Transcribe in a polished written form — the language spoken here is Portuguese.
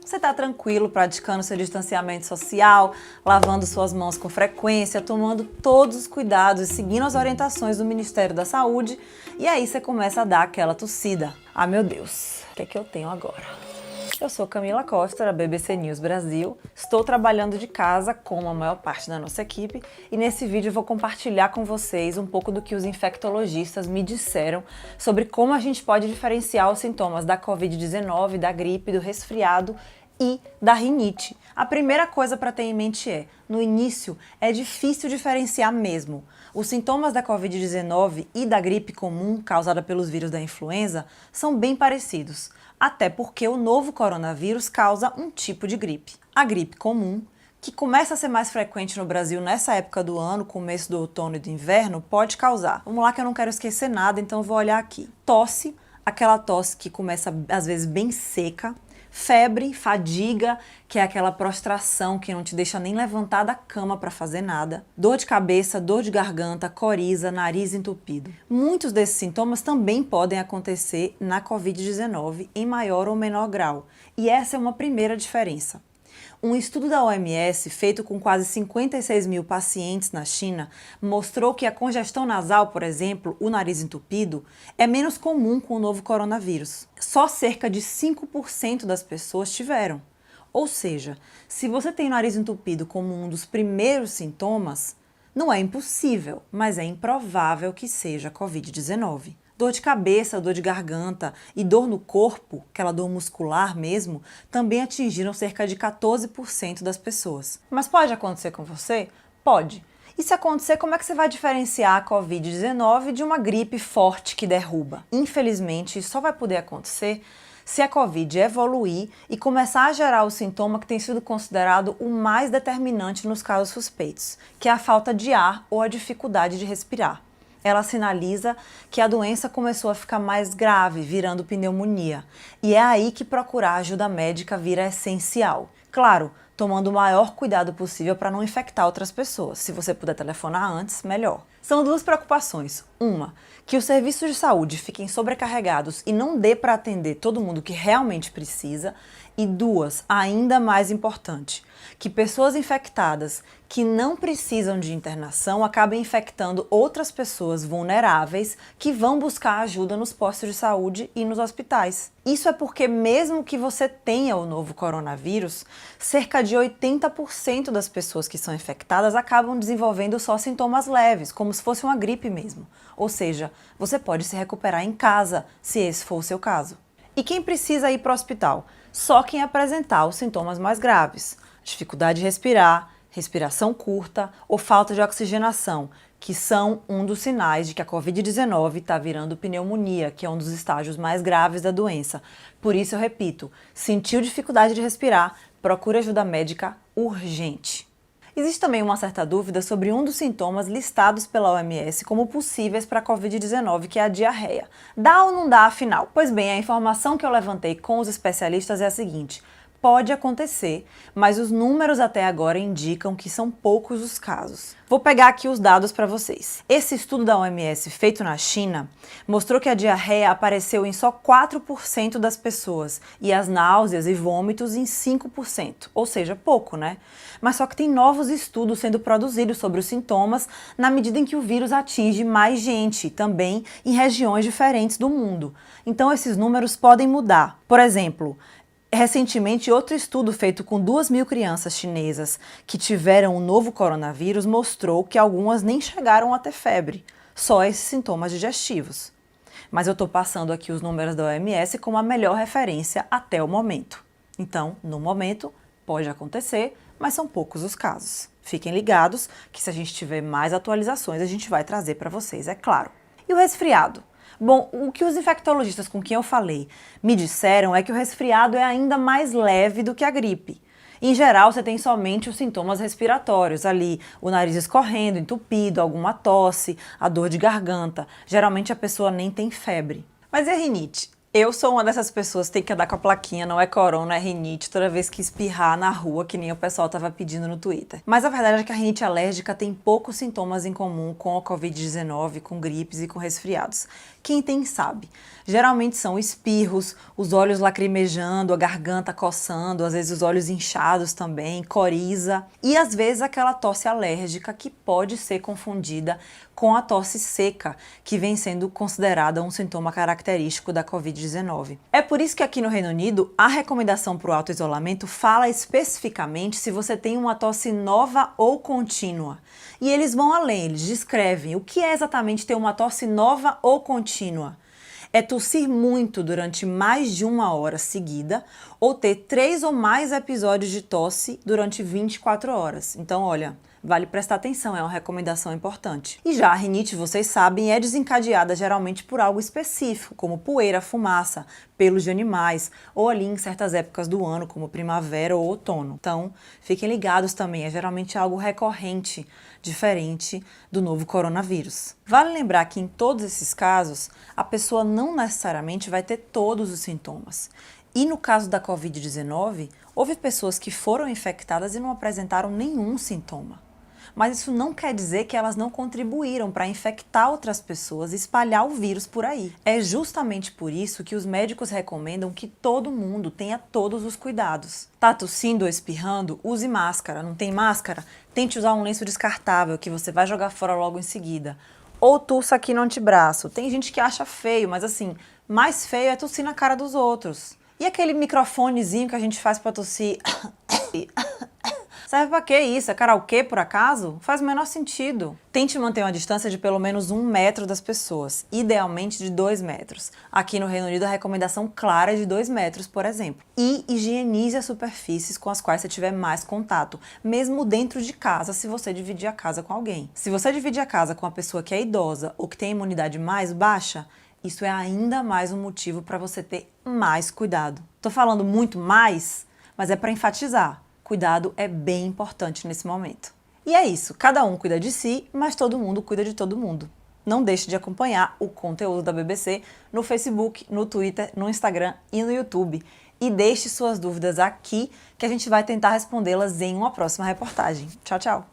Você está tranquilo, praticando seu distanciamento social, lavando suas mãos com frequência, tomando todos os cuidados e seguindo as orientações do Ministério da Saúde, e aí você começa a dar aquela tossida. Ah, meu Deus, o que é que eu tenho agora? Eu sou Camila Costa, da BBC News Brasil, estou trabalhando de casa como a maior parte da nossa equipe e nesse vídeo eu vou compartilhar com vocês um pouco do que os infectologistas me disseram sobre como a gente pode diferenciar os sintomas da Covid-19, da gripe, do resfriado e da rinite. A primeira coisa para ter em mente é, no início, é difícil diferenciar mesmo. Os sintomas da Covid-19 e da gripe comum, causada pelos vírus da influenza, são bem parecidos, até porque o novo coronavírus causa um tipo de gripe. A gripe comum, que começa a ser mais frequente no Brasil nessa época do ano, começo do outono e do inverno, pode causar. Vamos lá que eu não quero esquecer nada, então eu vou olhar aqui. Tosse, aquela tosse que começa às vezes bem seca. Febre, fadiga, que é aquela prostração que não te deixa nem levantar da cama para fazer nada. Dor de cabeça, dor de garganta, coriza, nariz entupido. Muitos desses sintomas também podem acontecer na Covid-19 em maior ou menor grau. E essa é uma primeira diferença. Um estudo da OMS, feito com quase 56 mil pacientes na China, mostrou que a congestão nasal, por exemplo, o nariz entupido, é menos comum com o novo coronavírus. Só cerca de 5% das pessoas tiveram. Ou seja, se você tem o nariz entupido como um dos primeiros sintomas, não é impossível, mas é improvável que seja Covid-19. Dor de cabeça, dor de garganta e dor no corpo, aquela dor muscular mesmo, também atingiram cerca de 14% das pessoas. Mas pode acontecer com você? Pode. E se acontecer, como é que você vai diferenciar a Covid-19 de uma gripe forte que derruba? Infelizmente, isso só vai poder acontecer se a Covid evoluir e começar a gerar o sintoma que tem sido considerado o mais determinante nos casos suspeitos, que é a falta de ar ou a dificuldade de respirar. Ela sinaliza que a doença começou a ficar mais grave, virando pneumonia. E é aí que procurar ajuda médica vira essencial. Claro, tomando o maior cuidado possível para não infectar outras pessoas. Se você puder telefonar antes, melhor. São duas preocupações. Uma, que os serviços de saúde fiquem sobrecarregados e não dê para atender todo mundo que realmente precisa. E duas, ainda mais importante, que pessoas infectadas que não precisam de internação acabem infectando outras pessoas vulneráveis que vão buscar ajuda nos postos de saúde e nos hospitais. Isso é porque mesmo que você tenha o novo coronavírus, cerca de 80% das pessoas que são infectadas acabam desenvolvendo só sintomas leves, como se fosse uma gripe mesmo. Ou seja, você pode se recuperar em casa, se esse for o seu caso. E quem precisa ir para o hospital? Só quem apresentar os sintomas mais graves. Dificuldade de respirar, respiração curta ou falta de oxigenação, que são um dos sinais de que a Covid-19 está virando pneumonia, que é um dos estágios mais graves da doença. Por isso eu repito, sentiu dificuldade de respirar, procure ajuda médica urgente. Existe também uma certa dúvida sobre um dos sintomas listados pela OMS como possíveis para a Covid-19, que é a diarreia. Dá ou não dá, afinal? Pois bem, a informação que eu levantei com os especialistas é a seguinte: pode acontecer, mas os números até agora indicam que são poucos os casos. Vou pegar aqui os dados para vocês. Esse estudo da OMS feito na China mostrou que a diarreia apareceu em só 4% das pessoas e as náuseas e vômitos em 5%, ou seja, pouco, né? Mas só que tem novos estudos sendo produzidos sobre os sintomas na medida em que o vírus atinge mais gente, também em regiões diferentes do mundo. Então esses números podem mudar. Por exemplo, recentemente, outro estudo feito com 2.000 crianças chinesas que tiveram o novo coronavírus mostrou que algumas nem chegaram a ter febre, só esses sintomas digestivos. Mas eu estou passando aqui os números da OMS como a melhor referência até o momento. Então, no momento, pode acontecer, mas são poucos os casos. Fiquem ligados que se a gente tiver mais atualizações, a gente vai trazer para vocês, é claro. E o resfriado? Bom, o que os infectologistas com quem eu falei me disseram é que o resfriado é ainda mais leve do que a gripe. Em geral, você tem somente os sintomas respiratórios ali, o nariz escorrendo, entupido, alguma tosse, a dor de garganta. Geralmente a pessoa nem tem febre. Mas e a rinite? Eu sou uma dessas pessoas que tem que andar com a plaquinha, não é corona, é rinite, toda vez que espirrar na rua, que nem o pessoal tava pedindo no Twitter. Mas a verdade é que a rinite alérgica tem poucos sintomas em comum com a Covid-19, com gripes e com resfriados. Quem tem sabe. Geralmente são espirros, os olhos lacrimejando, a garganta coçando, às vezes os olhos inchados também, coriza e às vezes aquela tosse alérgica que pode ser confundida com a tosse seca, que vem sendo considerada um sintoma característico da Covid-19. É por isso que aqui no Reino Unido, a recomendação para o autoisolamento fala especificamente se você tem uma tosse nova ou contínua. E eles vão além, eles descrevem o que é exatamente ter uma tosse nova ou contínua. É tossir muito durante mais de 1 hora seguida ou ter 3 ou mais episódios de tosse durante 24 horas. Então, olha, vale prestar atenção, é uma recomendação importante. E já a rinite, vocês sabem, é desencadeada geralmente por algo específico, como poeira, fumaça, pelos de animais, ou ali em certas épocas do ano, como primavera ou outono. Então, fiquem ligados também, é geralmente algo recorrente, diferente do novo coronavírus. Vale lembrar que em todos esses casos, a pessoa não necessariamente vai ter todos os sintomas. E no caso da Covid-19, houve pessoas que foram infectadas e não apresentaram nenhum sintoma. Mas isso não quer dizer que elas não contribuíram para infectar outras pessoas e espalhar o vírus por aí. É justamente por isso que os médicos recomendam que todo mundo tenha todos os cuidados. Tá tossindo ou espirrando? Use máscara. Não tem máscara? Tente usar um lenço descartável que você vai jogar fora logo em seguida. Ou tussa aqui no antebraço. Tem gente que acha feio, mas assim, mais feio é tossir na cara dos outros. E aquele microfonezinho que a gente faz para tossir? Serve pra que isso? É karaokê, por acaso? Faz o menor sentido. Tente manter uma distância de pelo menos 1 metro das pessoas, idealmente de 2 metros. Aqui no Reino Unido a recomendação clara é de 2 metros, por exemplo. E higienize as superfícies com as quais você tiver mais contato, mesmo dentro de casa, se você dividir a casa com alguém. Se você dividir a casa com uma pessoa que é idosa ou que tem imunidade mais baixa, isso é ainda mais um motivo para você ter mais cuidado. Tô falando muito mais, mas é para enfatizar. Cuidado é bem importante nesse momento. E é isso, cada um cuida de si, mas todo mundo cuida de todo mundo. Não deixe de acompanhar o conteúdo da BBC no Facebook, no Twitter, no Instagram e no YouTube. E deixe suas dúvidas aqui, que a gente vai tentar respondê-las em uma próxima reportagem. Tchau, tchau!